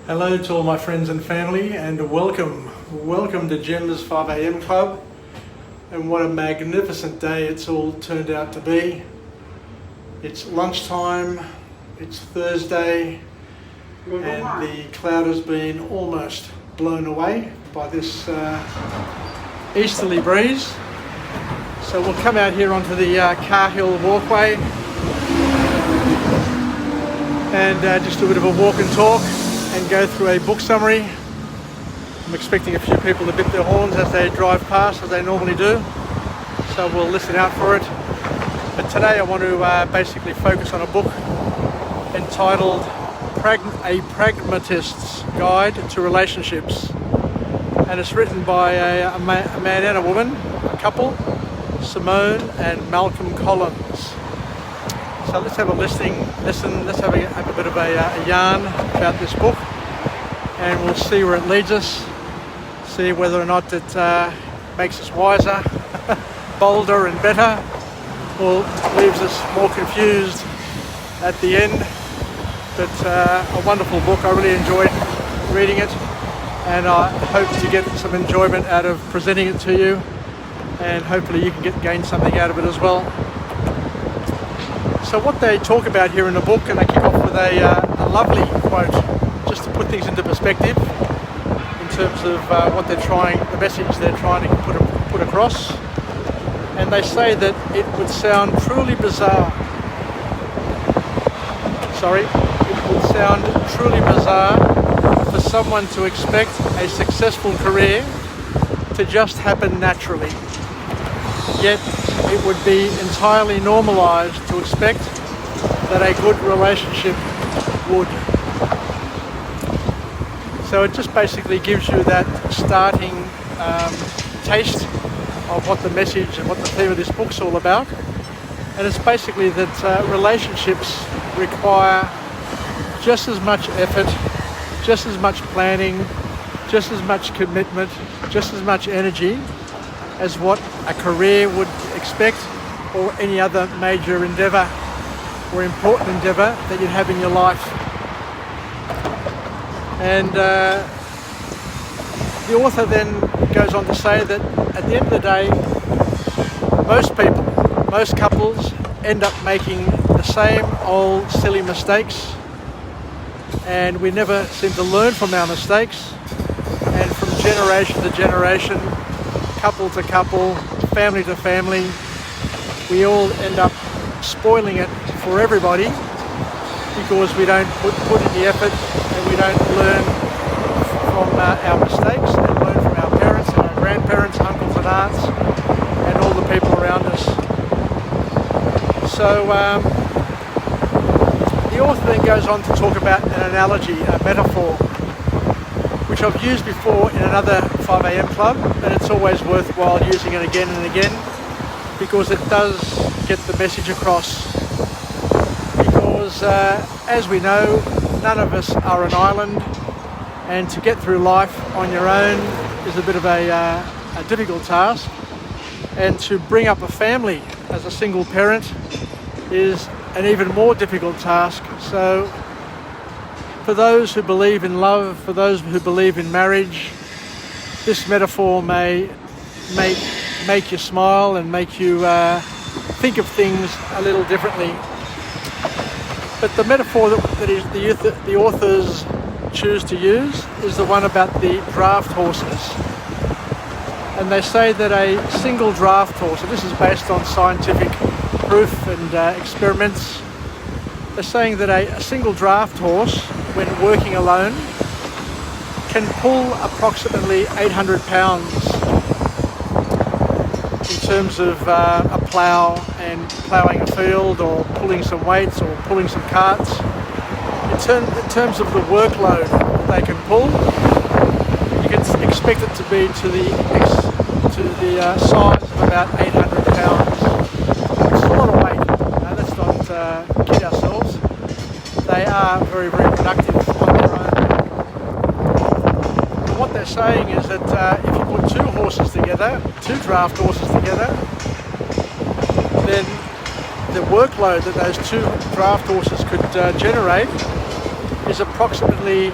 Hello to all my friends and family, and welcome to Gem's 5am Club. And what a magnificent day it's all turned out to be. It's lunchtime, it's Thursday, and the cloud has been almost blown away by this easterly breeze. So we'll come out here onto the Cahill walkway and just do a bit of a walk and talk and go through a book summary. I'm expecting a few people to bit their horns as they drive past, as they normally do, so we'll listen out for it. But today I want to basically focus on a book entitled A Pragmatist's Guide to Relationships, and it's written by a man and a woman, a couple, Simone and Malcolm Collins. So let's have a listen, let's have a bit of a yarn about this book, and we'll see where it leads us, see whether or not it makes us wiser, bolder and better, or leaves us more confused at the end. But a wonderful book. I really enjoyed reading it, and I hope to get some enjoyment out of presenting it to you, and hopefully you can gain something out of it as well. So what they talk about here in the book, and they kick off with a lovely quote, just to put things into perspective in terms of what they're trying, the message they're trying to put across. And they say that it would sound truly bizarre. It would sound truly bizarre for someone to expect a successful career to just happen naturally. Yet it would be entirely normalized to expect that a good relationship would. So it just basically gives you that starting taste of what the message and what the theme of this book's all about. And it's basically that relationships require just as much effort, just as much planning, just as much commitment, just as much energy as what a career would expect, or any other major endeavour or important endeavour that you'd have in your life. And the author then goes on to say that at the end of the day, most couples end up making the same old silly mistakes, and we never seem to learn from our mistakes. And from generation to generation, couple to couple, family to family, we all end up spoiling it for everybody because we don't put in the effort, and we don't learn from our mistakes and learn from our parents and our grandparents, uncles and aunts, and all the people around us. So the author then goes on to talk about an analogy, a metaphor, which I've used before in another 5am club, and it's always worthwhile using it again and again, because it does get the message across. Because as we know, none of us are an island, and to get through life on your own is a bit of a difficult task, and to bring up a family as a single parent is an even more difficult task. So for those who believe in love, for those who believe in marriage, this metaphor may make you smile and make you think of things a little differently. But the metaphor that the authors choose to use is the one about the draft horses. And they say that a single draft horse, and this is based on scientific proof and experiments, they're saying that a single draft horse, when working alone, can pull approximately 800 pounds in terms of a plough and ploughing a field, or pulling some weights, or pulling some carts. In terms of the workload they can pull, you can expect it to be to the size of about 800 pounds. It's a lot of weight. Now, let's not kid ourselves. They are very, very productive on their own. And what they're saying is that if you put two draft horses together, then the workload that those two draft horses could generate is approximately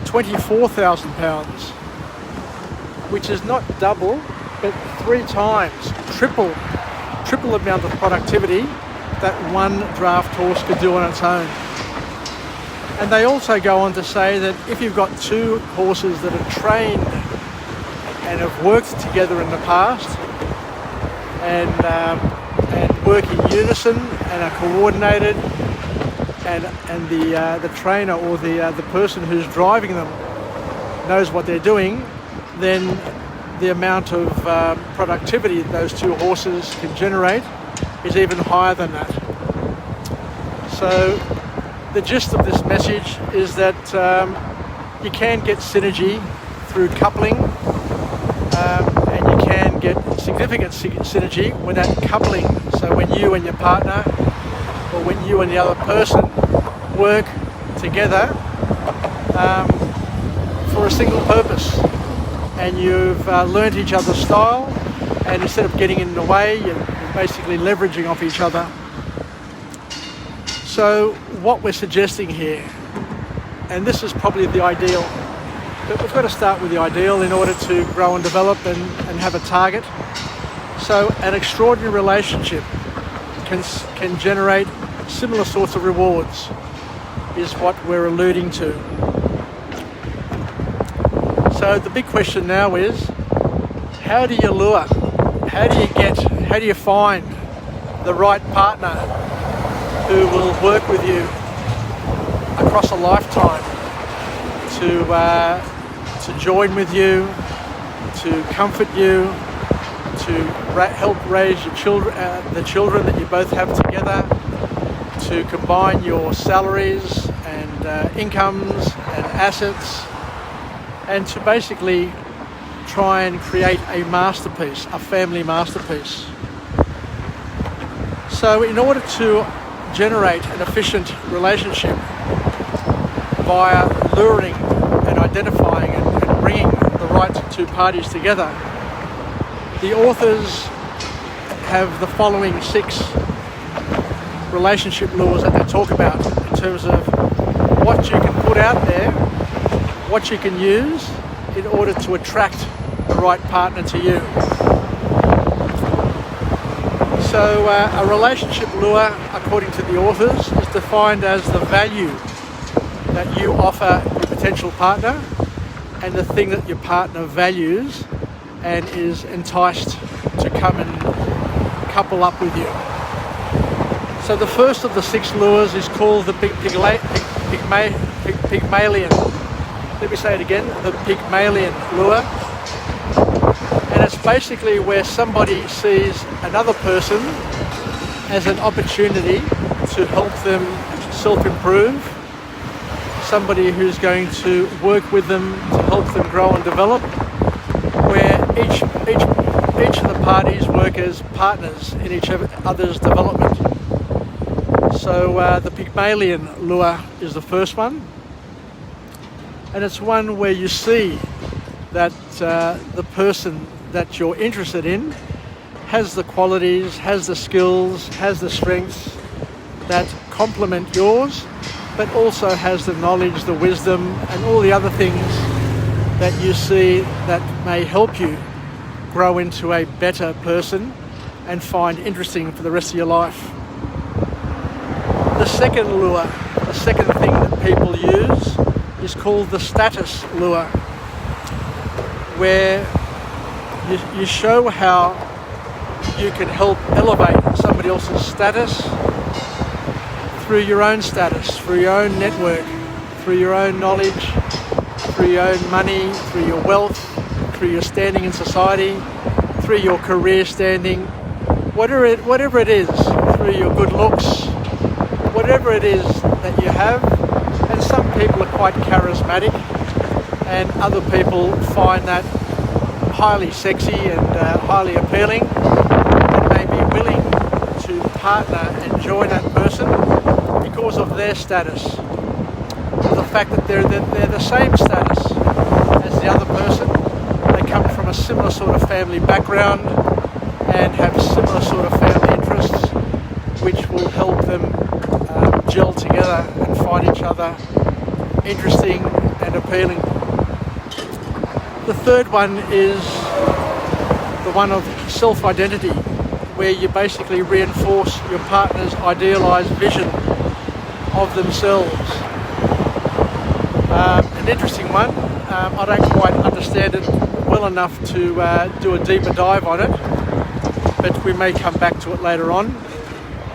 £24,000, which is not double, but 3 times, triple the amount of productivity that one draft horse could do on its own. And they also go on to say that if you've got 2 horses that are trained and have worked together in the past and work in unison and are coordinated, and the trainer or the person who's driving them knows what they're doing, then the amount of productivity that those 2 horses can generate is even higher than that. So the gist of this message is that you can get synergy through coupling, and you can get significant synergy without coupling. So when you and your partner, or when you and the other person work together for a single purpose, and you've learnt each other's style, and instead of getting in the way, you're basically leveraging off each other. So what we're suggesting here, and this is probably the ideal, but we've got to start with the ideal in order to grow and develop and have a target. So an extraordinary relationship can generate similar sorts of rewards, is what we're alluding to. So the big question now is, how do you lure? How do you find the right partner who will work with you across a lifetime to join with you, to comfort you, to help raise your children, the children that you both have together, to combine your salaries and incomes and assets, and to basically try and create a masterpiece, a family masterpiece. So in order to generate an efficient relationship via luring and identifying and bringing the right 2 parties together, the authors have the following 6 relationship lures that they talk about in terms of what you can put out there, what you can use in order to attract the right partner to you. So a relationship lure, according to the authors, is defined as the value that you offer your potential partner and the thing that your partner values and is enticed to come and couple up with you. So the first of the 6 lures is called the Pygmalion. Let me say it again, the Pygmalion lure. And it's basically where somebody sees another person as an opportunity to help them self-improve, somebody who's going to work with them to help them grow and develop, where each of the parties work as partners in each other's development. So the Pygmalion lure is the first one, and it's one where you see that the person that you're interested in has the qualities, has the skills, has the strengths that complement yours, but also has the knowledge, the wisdom, and all the other things that you see that may help you grow into a better person and find interesting for the rest of your life. The second lure, the second thing that people use, is called the status lure, where you show how you can help elevate somebody else's status through your own status, through your own network, through your own knowledge, through your own money, through your wealth, through your standing in society, through your career standing, whatever it is, through your good looks, whatever it is that you have. And some people are quite charismatic, and other people find that highly sexy and highly appealing, and may be willing to partner and join that person because of their status, or the fact that they're the same status as the other person. They come from a similar sort of family background and have similar sort of family interests, which will help them gel together and find each other interesting and appealing. The third one is the one of self-identity, where you basically reinforce your partner's idealized vision of themselves. An interesting one. I don't quite understand it well enough to do a deeper dive on it, but we may come back to it later on.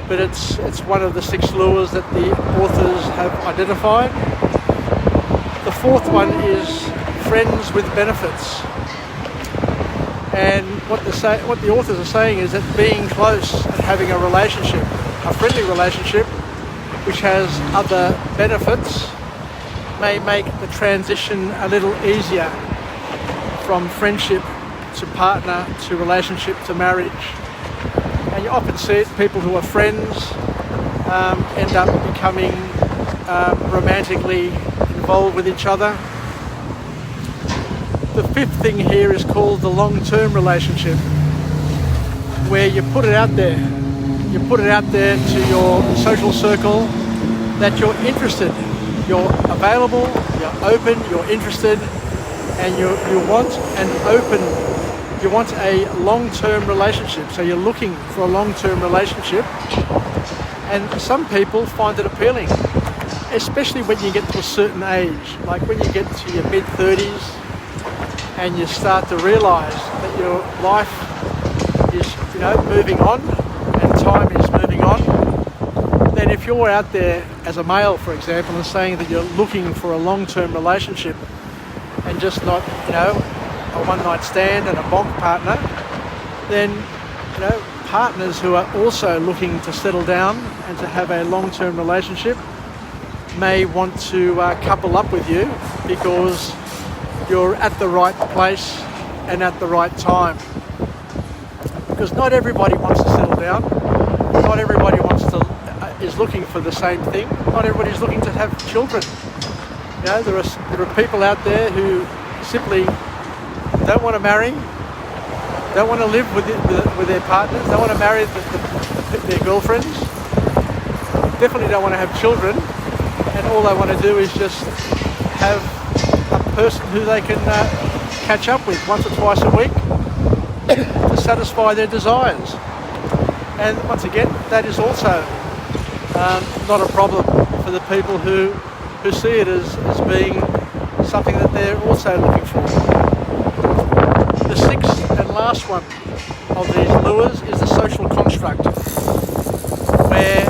But it's one of the 6 lures that the authors have identified. The fourth one is friends with benefits. And what the authors are saying is that being close and having a relationship, a friendly relationship, which has other benefits, may make the transition a little easier from friendship to partner to relationship to marriage. And you often see it, people who are friends end up becoming romantically involved with each other. The fifth thing here is called the long-term relationship, where you put it out there. You put it out there to your social circle that you're interested, you're available, you're open, you're interested, and you want an open, you want a long-term relationship. So you're looking for a long-term relationship, and some people find it appealing, especially when you get to a certain age, like when you get to your mid-30s and you start to realise that your life is, moving on and time is moving on. Then if you're out there as a male, for example, and saying that you're looking for a long-term relationship and just not, a one-night stand and a bonk partner, then, partners who are also looking to settle down and to have a long-term relationship may want to couple up with you because you're at the right place and at the right time. Because not everybody wants to settle down. Not everybody is looking for the same thing. Not everybody's looking to have children. There are people out there who simply don't want to marry, don't want to live with their partners, don't want to marry their girlfriends, definitely don't want to have children, and all they want to do is just have a person who they can catch up with once or twice a week to satisfy their desires. And once again, that is also not a problem for the people who see it as being something that they're also looking for. The sixth and last one of these lures is the social construct, where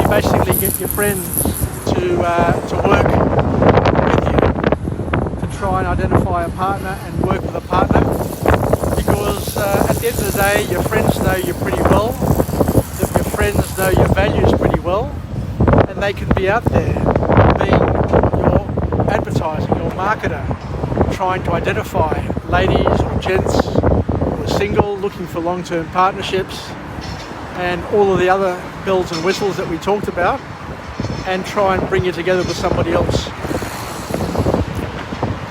you basically get your friends to work with you, to try and identify a partner and work with a partner, because at the end of the day, your friends know you pretty well, your friends know your values pretty well, and they can be out there being your advertising, your marketer, trying to identify ladies or gents who are single, looking for long-term partnerships, and all of the other bells and whistles that we talked about, and try and bring you together with somebody else.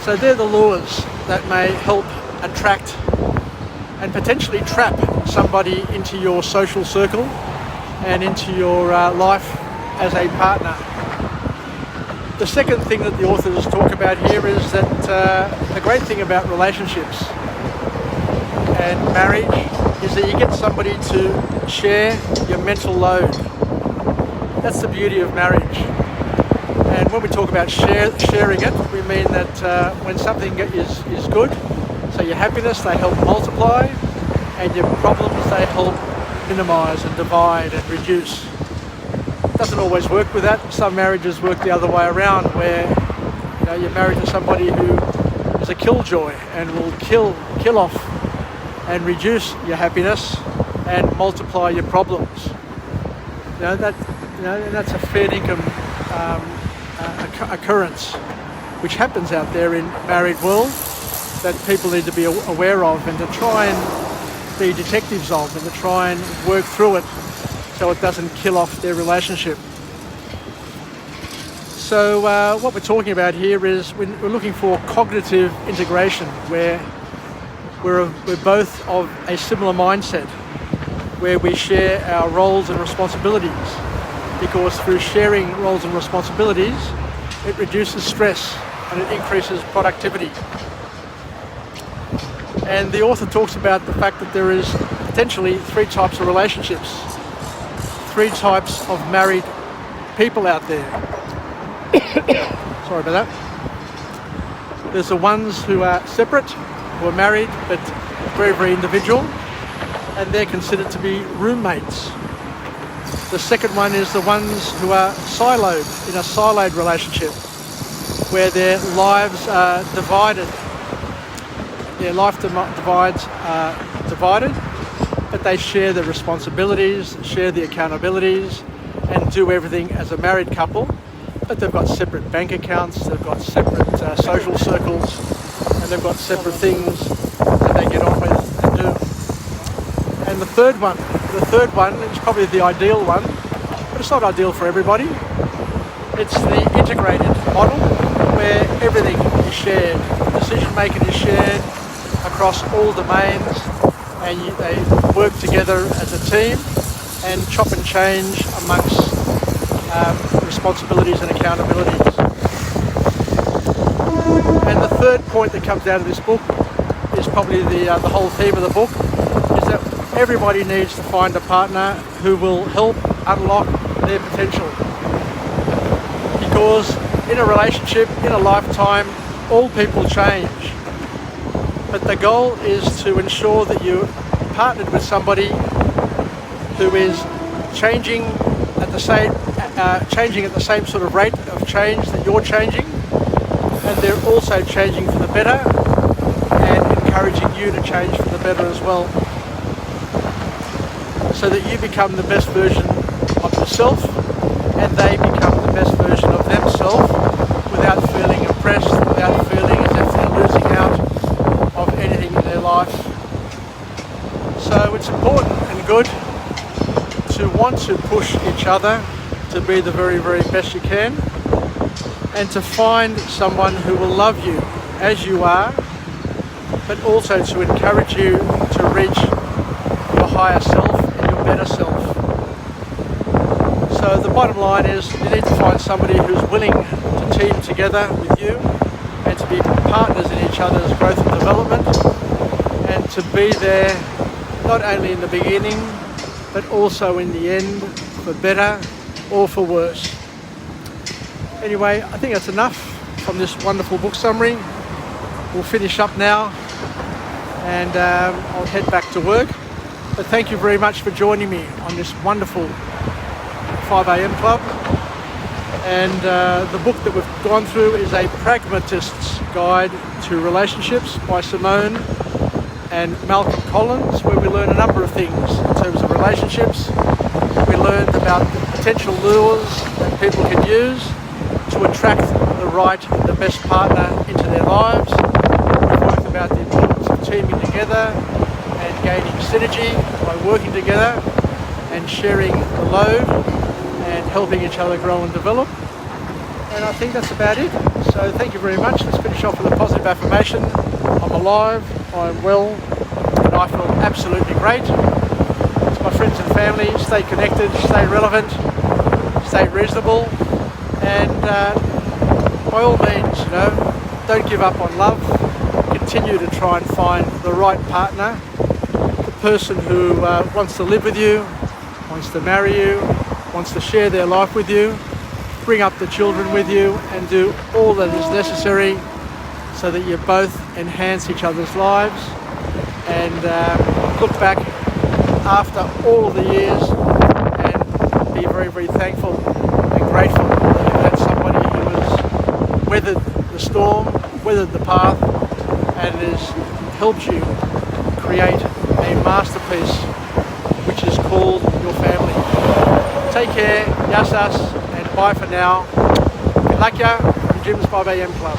So they're the lures that may help attract and potentially trap somebody into your social circle and into your life as a partner. The second thing that the authors talk about here is that the great thing about relationships and marriage is that you get somebody to share your mental load. That's the beauty of marriage. And when we talk about sharing it, we mean that when something is good, so your happiness, they help multiply, and your problems, they help minimise and divide and reduce. It doesn't always work with that. Some marriages work the other way around, where you're married to somebody who is a killjoy and will kill off and reduce your happiness and multiply your problems. That's a fair income occurrence, which happens out there in married world, that people need to be aware of and to try and be detectives of, and to try and work through it so it doesn't kill off their relationship. So what we're talking about here is we're looking for cognitive integration, where we're both of a similar mindset, where we share our roles and responsibilities, because through sharing roles and responsibilities, it reduces stress, and it increases productivity. And the author talks about the fact that there is potentially 3 types of relationships, 3 types of married people out there. Sorry about that. There's the ones who are separate, who are married, but very, very individual, and they're considered to be roommates. The second one is the ones who are siloed, in a siloed relationship, where their lives are divided. Their life divides are divided, but they share the responsibilities, share the accountabilities, and do everything as a married couple. But they've got separate bank accounts, they've got separate social circles, and they've got separate things that they get on with and do. And the third one is probably the ideal one, but it's not ideal for everybody. It's the integrated model where everything is shared. Decision making is shared across all domains, and they work together as a team and chop and change amongst responsibilities and accountabilities. And the third point that comes out of this book is probably the whole theme of the book, is that everybody needs to find a partner who will help unlock their potential. Because in a relationship, in a lifetime, all people change. But the goal is to ensure that you're partnered with somebody who is changing at the same sort of rate of change that you're changing, and they're also changing for the better and encouraging you to change for the better as well, so that you become the best version of yourself and they become the best version of themselves without feeling oppressed, without feeling as if they're losing out of anything in their life. So it's important and good to want to push each other to be the very, very best you can, and to find someone who will love you as you are, but also to encourage you to reach your higher self and your better self. So the bottom line is you need to find somebody who's willing to team together with you and to be partners in each other's growth and development, and to be there not only in the beginning but also in the end, for better or for worse. Anyway, I think that's enough from this wonderful book summary. We'll finish up now, and I'll head back to work. But thank you very much for joining me on this wonderful 5 a.m. club. And the book that we've gone through is A Pragmatist's Guide to Relationships by Simone and Malcolm Collins, where we learn a number of things in terms of relationships. We learned about the potential lures that people can use to attract the right, the best partner into their lives. We talked about the importance of teaming together and gaining synergy by working together and sharing the load and helping each other grow and develop. And I think that's about it. So thank you very much. Let's finish off with a positive affirmation. I'm alive, I'm well, and I feel absolutely great. To my friends and family, stay connected, stay relevant, stay reasonable, and by all means, don't give up on love. Continue to try and find the right partner, the person who wants to live with you, wants to marry you, wants to share their life with you, bring up the children with you, and do all that is necessary so that you both enhance each other's lives, and look back after all of the years and be very, very thankful and grateful that you've had somebody who has weathered the storm, weathered the path, and has helped you create a masterpiece which is called your family. Take care, yasas, and bye for now. Good luck ya from Jim's 5 a.m. Club.